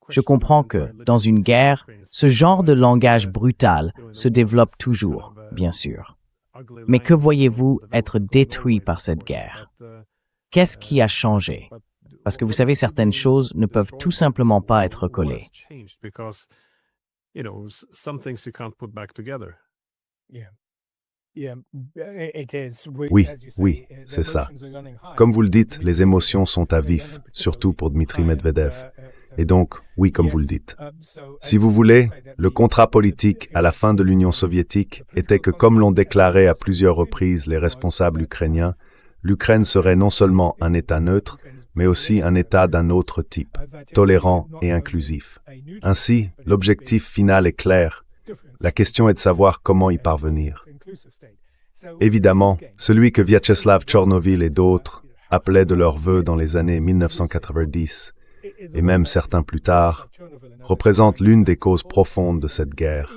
Je comprends que, dans une guerre, ce genre de langage brutal se développe toujours, bien sûr. Mais que voyez-vous être détruit par cette guerre? Qu'est-ce qui a changé? Parce que vous savez, certaines choses ne peuvent tout simplement pas être collées. Oui, oui, c'est ça. Comme vous le dites, les émotions sont à vif, surtout pour Dmitri Medvedev. Et donc, oui, comme vous le dites. Si vous voulez, le contrat politique à la fin de l'Union soviétique était que, comme l'ont déclaré à plusieurs reprises les responsables ukrainiens, l'Ukraine serait non seulement un État neutre, mais aussi un État d'un autre type, tolérant et inclusif. Ainsi, l'objectif final est clair. La question est de savoir comment y parvenir. Évidemment, celui que Vyacheslav Tchornovil et d'autres appelaient de leurs vœux dans les années 1990, et même certains plus tard, représente l'une des causes profondes de cette guerre,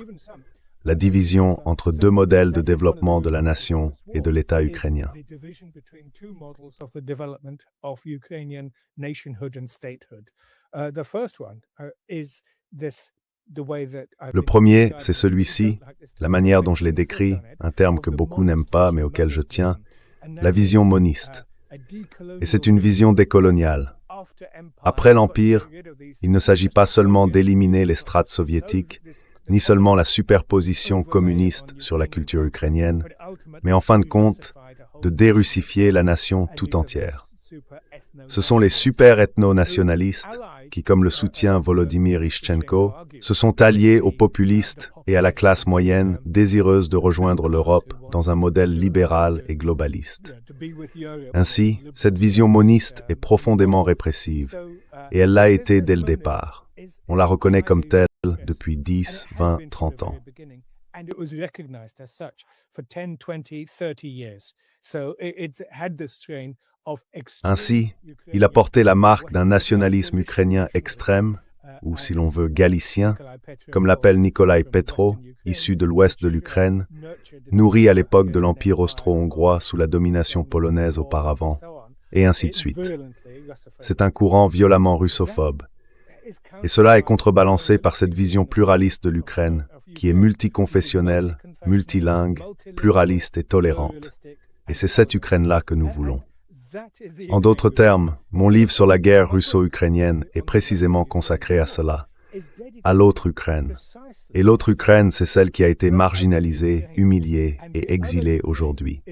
la division entre deux modèles de développement de la nation et de l'État ukrainien. Le premier, c'est celui-ci, la manière dont je l'ai décrit, un terme que beaucoup n'aiment pas mais auquel je tiens, la vision moniste. Et c'est une vision décoloniale. Après l'Empire, il ne s'agit pas seulement d'éliminer les strates soviétiques, ni seulement la superposition communiste sur la culture ukrainienne, mais en fin de compte, de dérussifier la nation tout entière. Ce sont les super-ethno-nationalistes qui, comme le soutient Volodymyr Ishchenko, se sont alliés aux populistes et à la classe moyenne désireuse de rejoindre l'Europe dans un modèle libéral et globaliste. Ainsi, cette vision moniste est profondément répressive, et elle l'a été dès le départ. On la reconnaît comme telle depuis 10, 20, 30 ans. Ainsi, il a porté la marque d'un nationalisme ukrainien extrême, ou si l'on veut galicien, comme l'appelle Nikolai Petro, issu de l'ouest de l'Ukraine, nourri à l'époque de l'Empire austro-hongrois sous la domination polonaise auparavant, et ainsi de suite. C'est un courant violemment russophobe. Et cela est contrebalancé par cette vision pluraliste de l'Ukraine, qui est multiconfessionnelle, multilingue, pluraliste et tolérante. Et c'est cette Ukraine-là que nous voulons. En d'autres termes, mon livre sur la guerre russo-ukrainienne est précisément consacré à cela, à l'autre Ukraine. Et l'autre Ukraine, c'est celle qui a été marginalisée, humiliée et exilée aujourd'hui.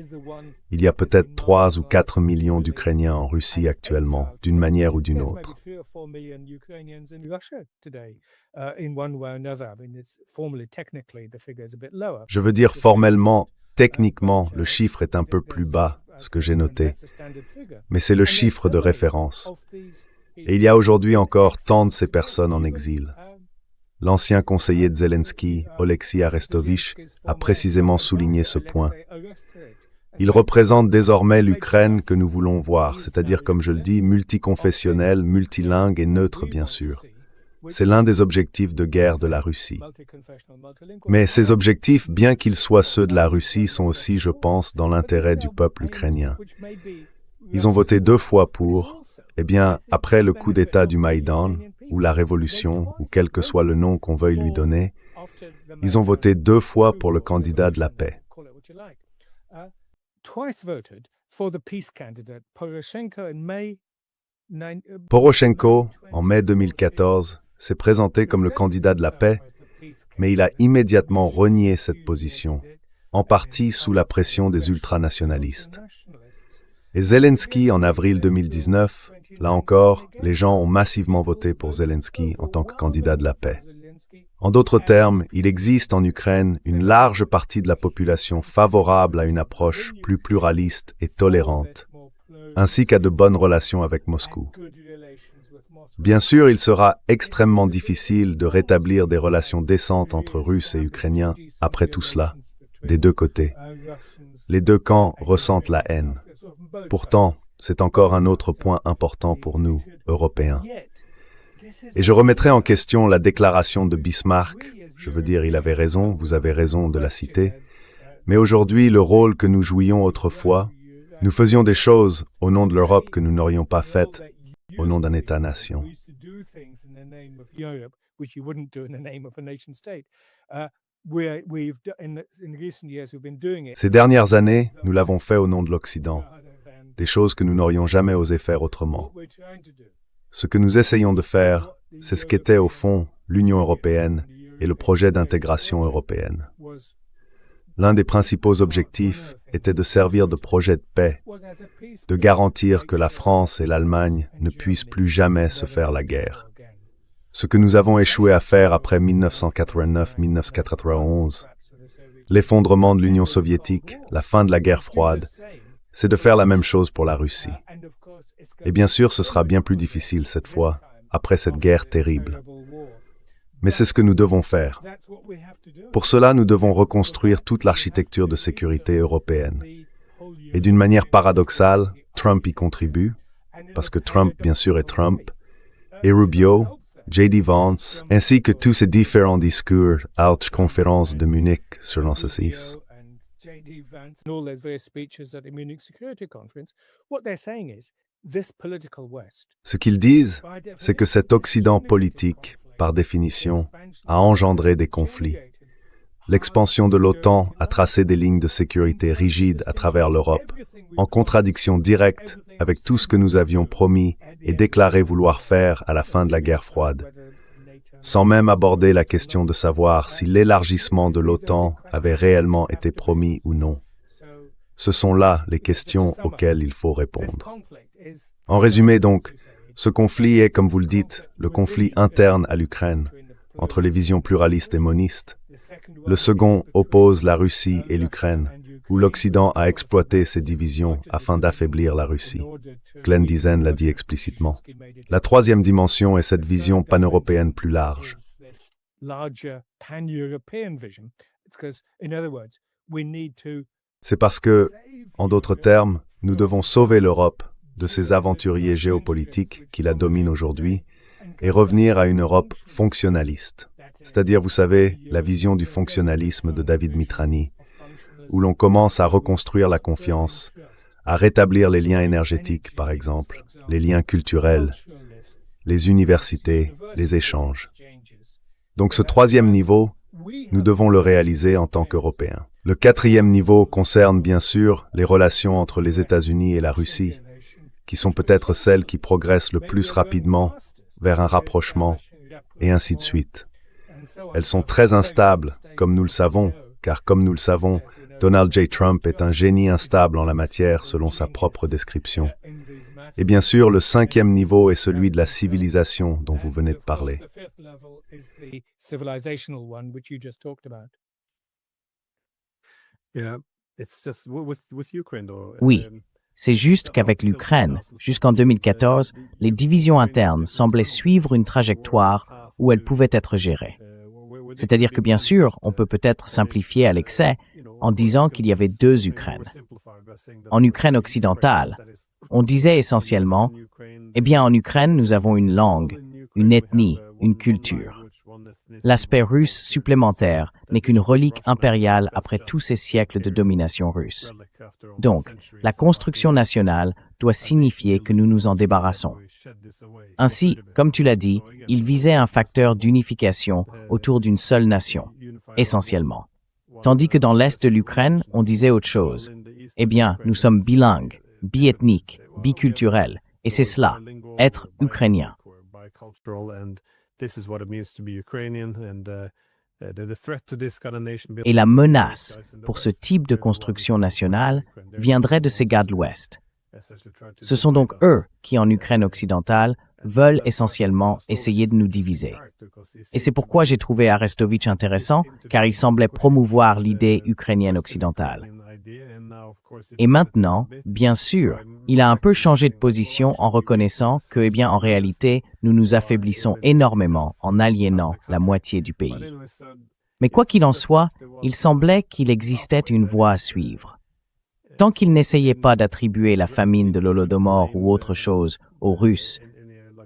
Il y a peut-être 3 ou 4 millions d'Ukrainiens en Russie actuellement, d'une manière ou d'une autre. Je veux dire formellement, techniquement, le chiffre est un peu plus bas, ce que j'ai noté, mais c'est le chiffre de référence. Et il y a aujourd'hui encore tant de ces personnes en exil. L'ancien conseiller de Zelensky, Oleksiy Arestovitch, a précisément souligné ce point. Il représente désormais l'Ukraine que nous voulons voir, c'est-à-dire, comme je le dis, multiconfessionnelle, multilingue et neutre, bien sûr. C'est l'un des objectifs de guerre de la Russie. Mais ces objectifs, bien qu'ils soient ceux de la Russie, sont aussi, je pense, dans l'intérêt du peuple ukrainien. Ils ont voté 2 fois pour, après le coup d'État du Maïdan, ou la révolution, ou quel que soit le nom qu'on veuille lui donner, ils ont voté 2 fois pour le candidat de la paix. Poroshenko, en mai 2014, s'est présenté comme le candidat de la paix, mais il a immédiatement renié cette position, en partie sous la pression des ultranationalistes. Et Zelensky, en avril 2019, là encore, les gens ont massivement voté pour Zelensky en tant que candidat de la paix. En d'autres termes, il existe en Ukraine une large partie de la population favorable à une approche plus pluraliste et tolérante, ainsi qu'à de bonnes relations avec Moscou. Bien sûr, il sera extrêmement difficile de rétablir des relations décentes entre Russes et Ukrainiens après tout cela, des deux côtés. Les deux camps ressentent la haine. Pourtant, c'est encore un autre point important pour nous, Européens. Et je remettrai en question la déclaration de Bismarck. Je veux dire, il avait raison, vous avez raison de la citer. Mais aujourd'hui, le rôle que nous jouions autrefois, nous faisions des choses au nom de l'Europe que nous n'aurions pas faites au nom d'un État-nation. Ces dernières années, nous l'avons fait au nom de l'Occident, des choses que nous n'aurions jamais osé faire autrement. Ce que nous essayons de faire, c'est ce qu'était au fond l'Union européenne et le projet d'intégration européenne. L'un des principaux objectifs était de servir de projet de paix, de garantir que la France et l'Allemagne ne puissent plus jamais se faire la guerre. Ce que nous avons échoué à faire après 1989-1991, l'effondrement de l'Union soviétique, la fin de la guerre froide, c'est de faire la même chose pour la Russie. Et bien sûr, ce sera bien plus difficile cette fois, après cette guerre terrible. Mais c'est ce que nous devons faire. Pour cela, nous devons reconstruire toute l'architecture de sécurité européenne. Et d'une manière paradoxale, Trump y contribue, parce que Trump, bien sûr, est Trump, et Rubio, J.D. Vance, ainsi que tous ces différents discours à la conférence de Munich sur l'ANCESIS. Ce qu'ils disent, c'est que cet Occident politique, par définition, a engendré des conflits. L'expansion de l'OTAN a tracé des lignes de sécurité rigides à travers l'Europe, en contradiction directe avec tout ce que nous avions promis et déclaré vouloir faire à la fin de la guerre froide, sans même aborder la question de savoir si l'élargissement de l'OTAN avait réellement été promis ou non. Ce sont là les questions auxquelles il faut répondre. En résumé donc, ce conflit est, comme vous le dites, le conflit interne à l'Ukraine, entre les visions pluralistes et monistes. Le second oppose la Russie et l'Ukraine, où l'Occident a exploité ces divisions afin d'affaiblir la Russie. Glenn Diesen l'a dit explicitement. La troisième dimension est cette vision pan-européenne plus large. C'est parce que, en d'autres termes, nous devons sauver l'Europe de ces aventuriers géopolitiques qui la dominent aujourd'hui et revenir à une Europe fonctionnaliste. C'est-à-dire, vous savez, la vision du fonctionnalisme de David Mitrani, où l'on commence à reconstruire la confiance, à rétablir les liens énergétiques, par exemple, les liens culturels, les universités, les échanges. Donc ce troisième niveau, nous devons le réaliser en tant qu'Européens. Le quatrième niveau concerne bien sûr les relations entre les États-Unis et la Russie, qui sont peut-être celles qui progressent le plus rapidement vers un rapprochement, et ainsi de suite. Elles sont très instables, comme nous le savons, car comme nous le savons, Donald J. Trump est un génie instable en la matière selon sa propre description. Et bien sûr, le cinquième niveau est celui de la civilisation dont vous venez de parler. Oui, c'est juste qu'avec l'Ukraine, jusqu'en 2014, les divisions internes semblaient suivre une trajectoire où elles pouvaient être gérées. C'est-à-dire que bien sûr, on peut peut-être simplifier à l'excès en disant qu'il y avait deux Ukraines. En Ukraine occidentale, on disait essentiellement, eh bien en Ukraine, nous avons une langue, une ethnie, une culture. L'aspect russe supplémentaire n'est qu'une relique impériale après tous ces siècles de domination russe. Donc, la construction nationale doit signifier que nous nous en débarrassons. Ainsi, comme tu l'as dit, il visait un facteur d'unification autour d'une seule nation, essentiellement. Tandis que dans l'est de l'Ukraine, on disait autre chose. Eh bien, nous sommes bilingues, biethniques, biculturels, et c'est cela, être ukrainien. Et la menace pour ce type de construction nationale viendrait de ces gars de l'Ouest. Ce sont donc eux qui, en Ukraine occidentale, veulent essentiellement essayer de nous diviser. Et c'est pourquoi j'ai trouvé Arestovitch intéressant, car il semblait promouvoir l'idée ukrainienne occidentale. Et maintenant, bien sûr, il a un peu changé de position en reconnaissant que, en réalité, nous nous affaiblissons énormément en aliénant la moitié du pays. Mais quoi qu'il en soit, il semblait qu'il existait une voie à suivre. Tant qu'il n'essayait pas d'attribuer la famine de l'Holodomor ou autre chose aux Russes,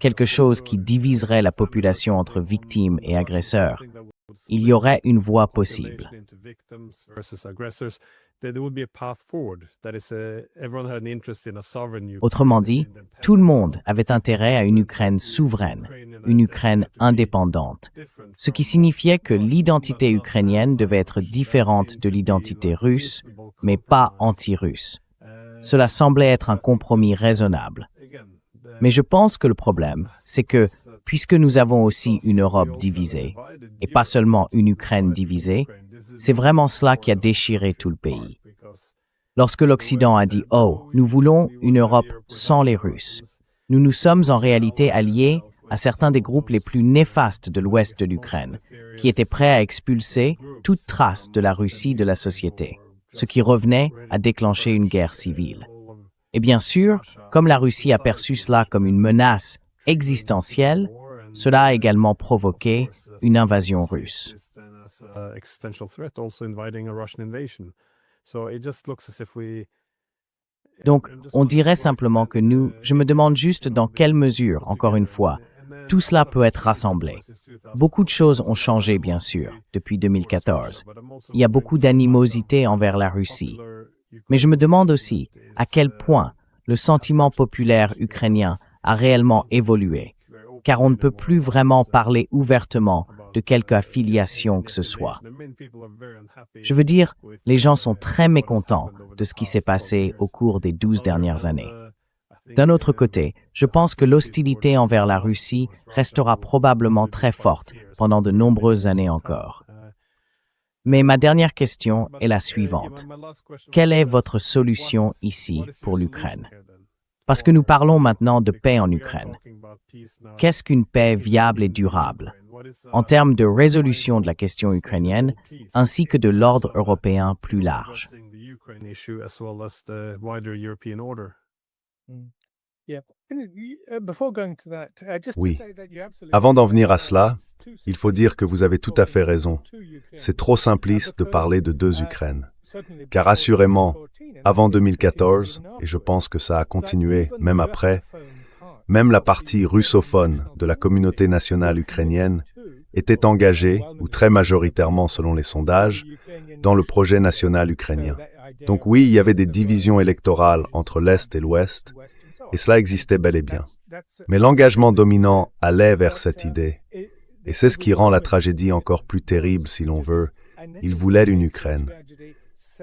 quelque chose qui diviserait la population entre victimes et agresseurs, il y aurait une voie possible. Autrement dit, tout le monde avait intérêt à une Ukraine souveraine, une Ukraine indépendante, ce qui signifiait que l'identité ukrainienne devait être différente de l'identité russe, mais pas anti-russe. Cela semblait être un compromis raisonnable. Mais je pense que le problème, c'est que, puisque nous avons aussi une Europe divisée, et pas seulement une Ukraine divisée, c'est vraiment cela qui a déchiré tout le pays. Lorsque l'Occident a dit « Oh, nous voulons une Europe sans les Russes », nous nous sommes en réalité alliés à certains des groupes les plus néfastes de l'ouest de l'Ukraine, qui étaient prêts à expulser toute trace de la Russie de la société, ce qui revenait à déclencher une guerre civile. Et bien sûr, comme la Russie a perçu cela comme une menace existentielle, cela a également provoqué une invasion russe. Donc, on dirait simplement que je me demande juste dans quelle mesure, encore une fois, tout cela peut être rassemblé. Beaucoup de choses ont changé, bien sûr, depuis 2014. Il y a beaucoup d'animosité envers la Russie. Mais je me demande aussi à quel point le sentiment populaire ukrainien a réellement évolué, car on ne peut plus vraiment parler ouvertement de quelque affiliation que ce soit. Je veux dire, les gens sont très mécontents de ce qui s'est passé au cours des 12 dernières années. D'un autre côté, je pense que l'hostilité envers la Russie restera probablement très forte pendant de nombreuses années encore. Mais ma dernière question est la suivante. Quelle est votre solution ici pour l'Ukraine? Parce que nous parlons maintenant de paix en Ukraine. Qu'est-ce qu'une paix viable et durable, en termes de résolution de la question ukrainienne, ainsi que de l'ordre européen plus large? Oui. Avant d'en venir à cela, il faut dire que vous avez tout à fait raison. C'est trop simpliste de parler de deux Ukraines. Car assurément, avant 2014, et je pense que ça a continué même après, même la partie russophone de la communauté nationale ukrainienne était engagée, ou très majoritairement selon les sondages, dans le projet national ukrainien. Donc oui, il y avait des divisions électorales entre l'Est et l'Ouest, et cela existait bel et bien. Mais l'engagement dominant allait vers cette idée, et c'est ce qui rend la tragédie encore plus terrible si l'on veut. Ils voulaient une Ukraine.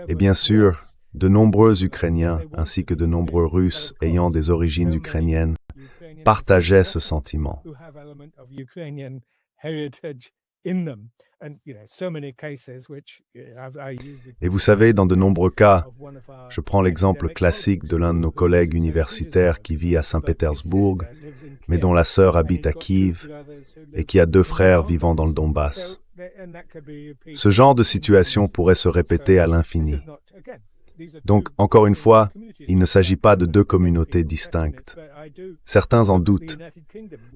Et bien sûr, de nombreux Ukrainiens, ainsi que de nombreux Russes ayant des origines ukrainiennes, partageaient ce sentiment. Et vous savez, dans de nombreux cas, je prends l'exemple classique de l'un de nos collègues universitaires qui vit à Saint-Pétersbourg, mais dont la sœur habite à Kiev et qui a deux frères vivant dans le Donbass. Ce genre de situation pourrait se répéter à l'infini. Donc, encore une fois, il ne s'agit pas de deux communautés distinctes. Certains en doutent.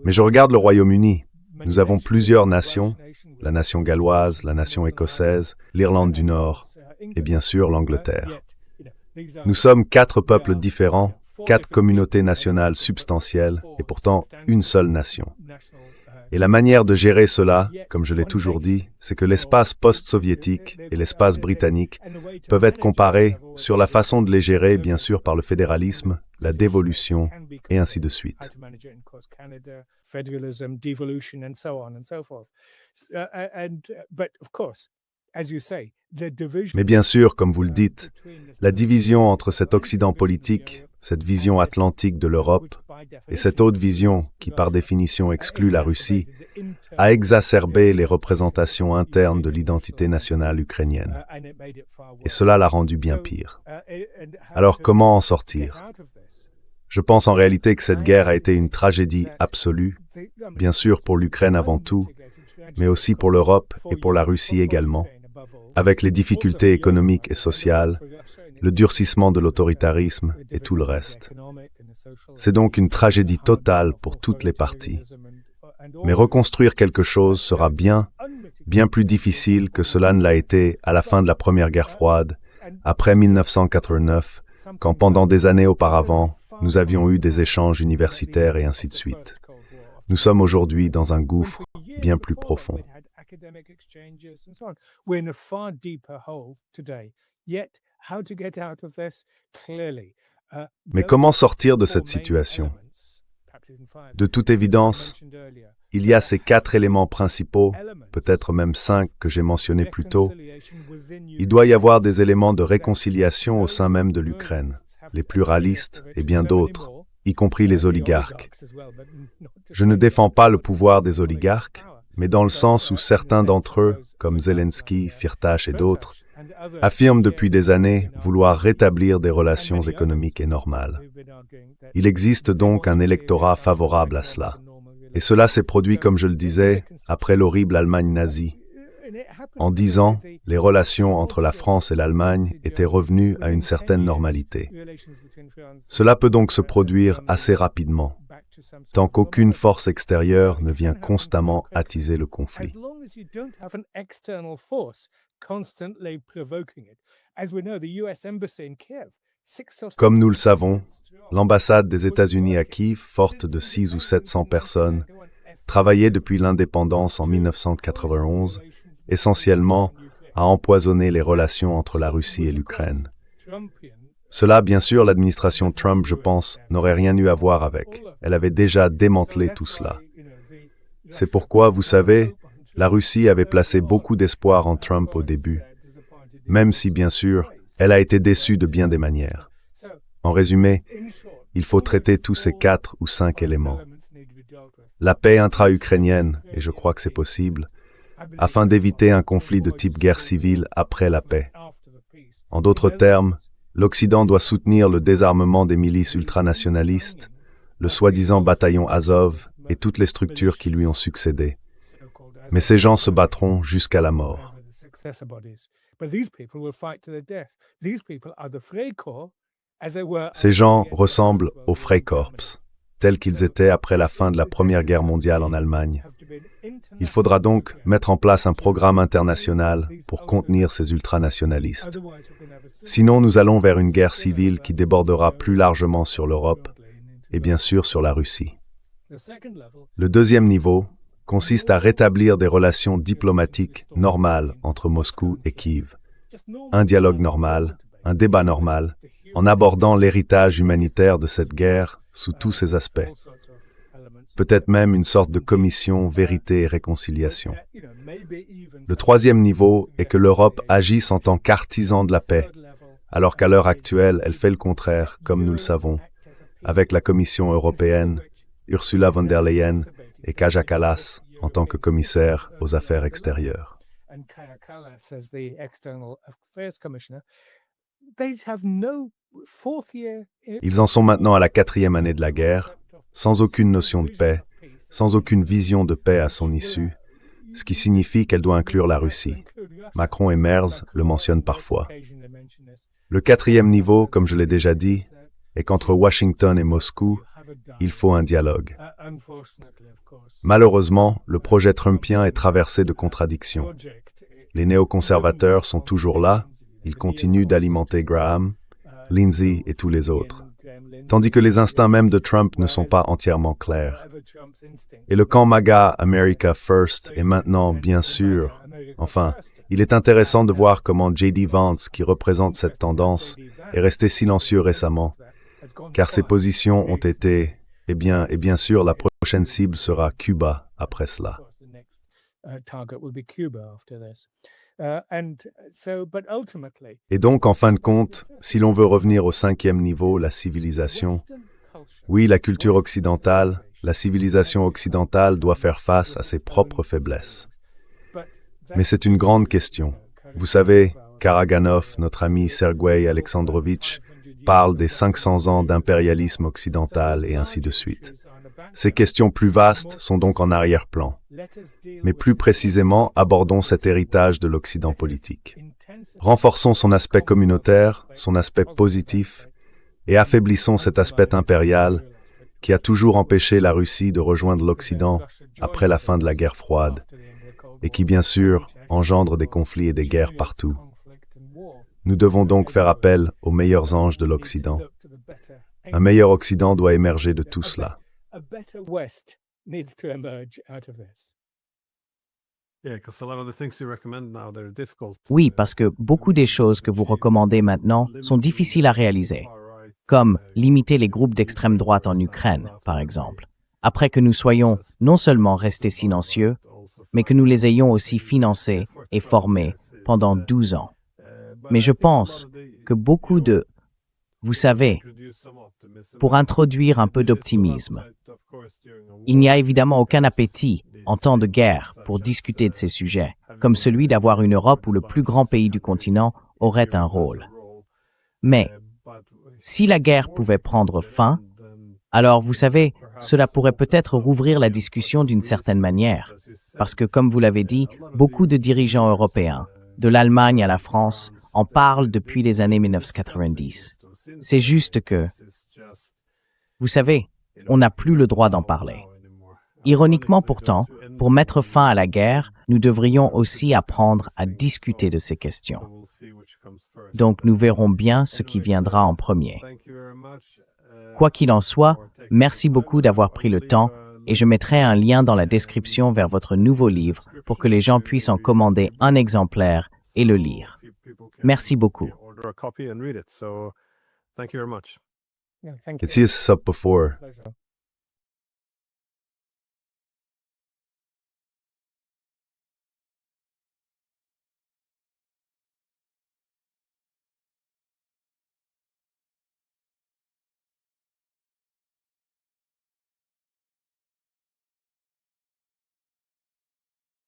Mais je regarde le Royaume-Uni. Nous avons plusieurs nations, la nation galloise, la nation écossaise, l'Irlande du Nord et bien sûr l'Angleterre. Nous sommes 4 peuples différents, 4 communautés nationales substantielles et pourtant une seule nation. Et la manière de gérer cela, comme je l'ai toujours dit, c'est que l'espace post-soviétique et l'espace britannique peuvent être comparés sur la façon de les gérer, bien sûr, par le fédéralisme, la dévolution, et ainsi de suite. Mais bien sûr, comme vous le dites, la division entre cet Occident politique, cette vision atlantique de l'Europe, et cette autre vision, qui par définition exclut la Russie, a exacerbé les représentations internes de l'identité nationale ukrainienne. Et cela l'a rendu bien pire. Alors comment en sortir? Je pense en réalité que cette guerre a été une tragédie absolue, bien sûr pour l'Ukraine avant tout, mais aussi pour l'Europe et pour la Russie également, avec les difficultés économiques et sociales, le durcissement de l'autoritarisme et tout le reste. C'est donc une tragédie totale pour toutes les parties. Mais reconstruire quelque chose sera bien plus difficile que cela ne l'a été à la fin de la Première Guerre froide, après 1989, quand pendant des années auparavant, nous avions eu des échanges universitaires et ainsi de suite. Nous sommes aujourd'hui dans un gouffre bien plus profond. Mais comment sortir de cette situation? De toute évidence, il y a ces 4 éléments principaux, peut-être même 5 que j'ai mentionnés plus tôt. Il doit y avoir des éléments de réconciliation au sein même de l'Ukraine, les pluralistes et bien d'autres, y compris les oligarques. Je ne défends pas le pouvoir des oligarques, mais dans le sens où certains d'entre eux, comme Zelensky, Firtash et d'autres, affirment depuis des années vouloir rétablir des relations économiques et normales. Il existe donc un électorat favorable à cela. Et cela s'est produit, comme je le disais, après l'horrible Allemagne nazie. En 10 ans, les relations entre la France et l'Allemagne étaient revenues à une certaine normalité. Cela peut donc se produire assez rapidement, tant qu'aucune force extérieure ne vient constamment attiser le conflit. Comme nous le savons, l'ambassade des États-Unis à Kiev, forte de 600 ou 700 personnes, travaillait depuis l'indépendance en 1991, essentiellement à empoisonner les relations entre la Russie et l'Ukraine. Cela, bien sûr, l'administration Trump, je pense, n'aurait rien eu à voir avec. Elle avait déjà démantelé tout cela. C'est pourquoi, vous savez, la Russie avait placé beaucoup d'espoir en Trump au début, même si, bien sûr, elle a été déçue de bien des manières. En résumé, il faut traiter tous ces 4 ou 5 éléments. La paix intra-ukrainienne, et je crois que c'est possible, afin d'éviter un conflit de type guerre civile après la paix. En d'autres termes, l'Occident doit soutenir le désarmement des milices ultranationalistes, le soi-disant bataillon Azov et toutes les structures qui lui ont succédé. Mais ces gens se battront jusqu'à la mort. Ces gens ressemblent aux Freikorps, tels qu'ils étaient après la fin de la Première Guerre mondiale en Allemagne. Il faudra donc mettre en place un programme international pour contenir ces ultranationalistes. Sinon, nous allons vers une guerre civile qui débordera plus largement sur l'Europe et bien sûr sur la Russie. Le deuxième niveau consiste à rétablir des relations diplomatiques normales entre Moscou et Kiev. Un dialogue normal, un débat normal, en abordant l'héritage humanitaire de cette guerre sous tous ses aspects. Peut-être même une sorte de commission vérité et réconciliation. Le troisième niveau est que l'Europe agisse en tant qu'artisan de la paix, alors qu'à l'heure actuelle, elle fait le contraire, comme nous le savons, avec la Commission européenne, Ursula von der Leyen et Kaja Kallas en tant que commissaire aux affaires extérieures. Ils en sont maintenant à la 4e année de la guerre, sans aucune notion de paix, sans aucune vision de paix à son issue, ce qui signifie qu'elle doit inclure la Russie. Macron et Merz le mentionnent parfois. Le 4e niveau, comme je l'ai déjà dit, est qu'entre Washington et Moscou, il faut un dialogue. Malheureusement, le projet trumpien est traversé de contradictions. Les néoconservateurs sont toujours là, ils continuent d'alimenter Graham, Lindsay et tous les autres, tandis que les instincts même de Trump ne sont pas entièrement clairs. Et le camp MAGA, America First, est maintenant, bien sûr, enfin, il est intéressant de voir comment J.D. Vance, qui représente cette tendance, est resté silencieux récemment, car ses positions ont été, et bien sûr, la prochaine cible sera Cuba après cela. Et donc, en fin de compte, si l'on veut revenir au 5e niveau, la civilisation, oui, la culture occidentale, la civilisation occidentale doit faire face à ses propres faiblesses. Mais c'est une grande question. Vous savez, Karaganov, notre ami Sergueï Alexandrovitch, parle des 500 ans d'impérialisme occidental et ainsi de suite. Ces questions plus vastes sont donc en arrière-plan. Mais plus précisément, abordons cet héritage de l'Occident politique. Renforçons son aspect communautaire, son aspect positif, et affaiblissons cet aspect impérial qui a toujours empêché la Russie de rejoindre l'Occident après la fin de la guerre froide, et qui, bien sûr, engendre des conflits et des guerres partout. Nous devons donc faire appel aux meilleurs anges de l'Occident. Un meilleur Occident doit émerger de tout cela. Oui, parce que beaucoup des choses que vous recommandez maintenant sont difficiles à réaliser, comme limiter les groupes d'extrême droite en Ukraine, par exemple, après que nous soyons non seulement restés silencieux, mais que nous les ayons aussi financés et formés pendant 12 ans. Mais je pense que beaucoup de, vous savez, pour introduire un peu d'optimisme, il n'y a évidemment aucun appétit en temps de guerre pour discuter de ces sujets, comme celui d'avoir une Europe où le plus grand pays du continent aurait un rôle. Mais si la guerre pouvait prendre fin, alors vous savez, cela pourrait peut-être rouvrir la discussion d'une certaine manière, parce que comme vous l'avez dit, beaucoup de dirigeants européens, de l'Allemagne à la France, en parlent depuis les années 1990. C'est juste que, vous savez, on n'a plus le droit d'en parler. Ironiquement pourtant, pour mettre fin à la guerre, nous devrions aussi apprendre à discuter de ces questions. Donc nous verrons bien ce qui viendra en premier. Quoi qu'il en soit, merci beaucoup d'avoir pris le temps et je mettrai un lien dans la description vers votre nouveau livre pour que les gens puissent en commander un exemplaire et le lire. Merci beaucoup. It's used up before.